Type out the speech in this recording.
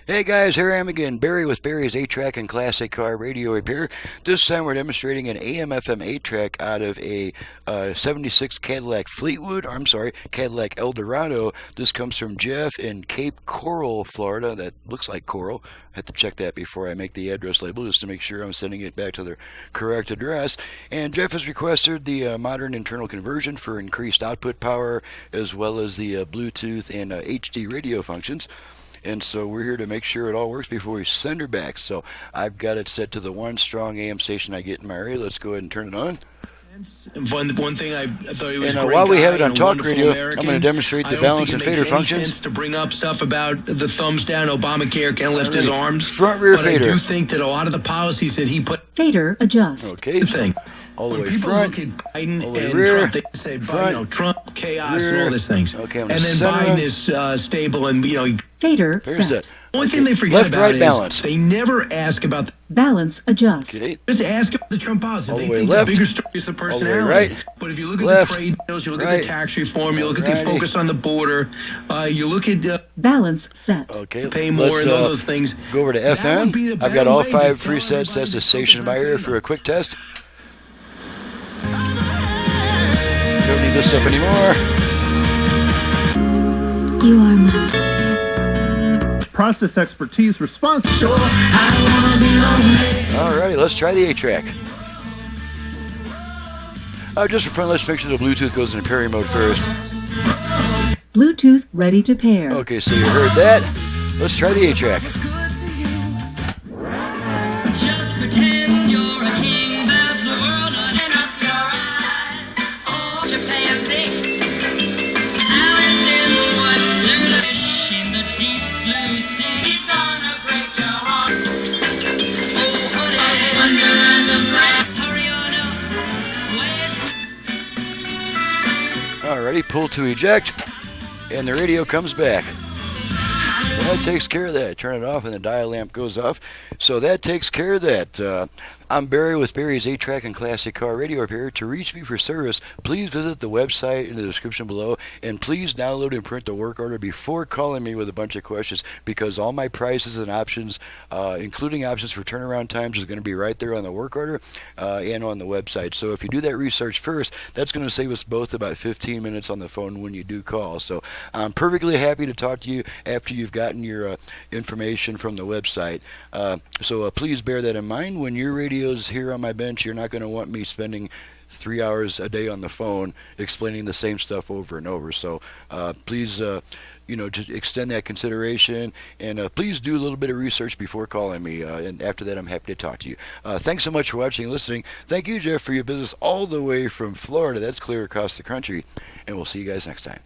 Hey guys, here I am again, Barry with Barry's 8-Track and Classic Car Radio Repair. This time we're demonstrating an AM/FM 8-track out of a 76 Cadillac Fleetwood, Cadillac Eldorado. This comes from Jeff in Cape Coral, Florida. That looks like coral. I have to check that before I make the address label just to make sure I'm sending it back to the correct address. And Jeff has requested the modern internal conversion for increased output power as well as the Bluetooth and HD radio functions. And so we're here to make sure it all works before we send her back. So I've got it set to the one strong AM station I get in my area. Let's go ahead and turn it on. One thing I thought he was and a great while we guy, have it on talk radio, American, I'm going to demonstrate the balance and fader functions. To bring up stuff about the thumbs down, Obamacare can't lift his arms. Front rear fader. I do think that a lot of the policies that he put. Fader adjust. Okay. Thing. All the way people front, look at Biden all the way and rear, Trump, they say, front, Trump, chaos, rear. and all these things. Okay, I'm and then Biden is stable, and fader. There's that. The only thing they forget Left, about right, is balance. they never ask about balance adjust. Okay. just ask about the Trump policy. All the They way think left, the bigger story is the all the way personality. right, But if you look at left, the trade deals, you look at right, the tax reform, you look at alrighty. the focus on the border, you look at balance set. Okay, pay more let's and all those things. go over to That would be FM. the I've got better all way 5 to tell presets. That's everybody the station in my area for a quick test. Don't need this stuff anymore. You are my process expertise response. Alrighty, let's try the 8-track. Just for fun, let's make sure the Bluetooth goes in pairing mode first. Bluetooth ready to pair. Okay, so you heard that. Let's try the 8-track. Just pretend you're a king, that's the world open up your eyes. Oh, to play a thing. Alice in Wonderland, fish in the deep blue sea. He's gonna break your heart. Oh, honey, under the breath, hurry on up, west. Alrighty, pull to eject, and the radio comes back. So that takes care of that. Turn it off and the dial lamp goes off. So that takes care of that. I'm Barry with Barry's 8-Track and Classic Car Radio Repair. To reach me for service, please visit the website in the description below, and please download and print the work order before calling me with a bunch of questions, because all my prices and options, including options for turnaround times, is going to be right there on the work order and on the website. So if you do that research first, that's going to save us both about 15 minutes on the phone when you do call. So I'm perfectly happy to talk to you after you've gotten your information from the website. So please bear that in mind. When your radio's here on my bench, you're not going to want me spending 3 hours a day on the phone explaining the same stuff over and over. So please, just extend that consideration, and please do a little bit of research before calling me. And after that, I'm happy to talk to you. Thanks so much for watching and listening. Thank you, Jeff, for your business all the way from Florida. That's clear across the country, and we'll see you guys next time.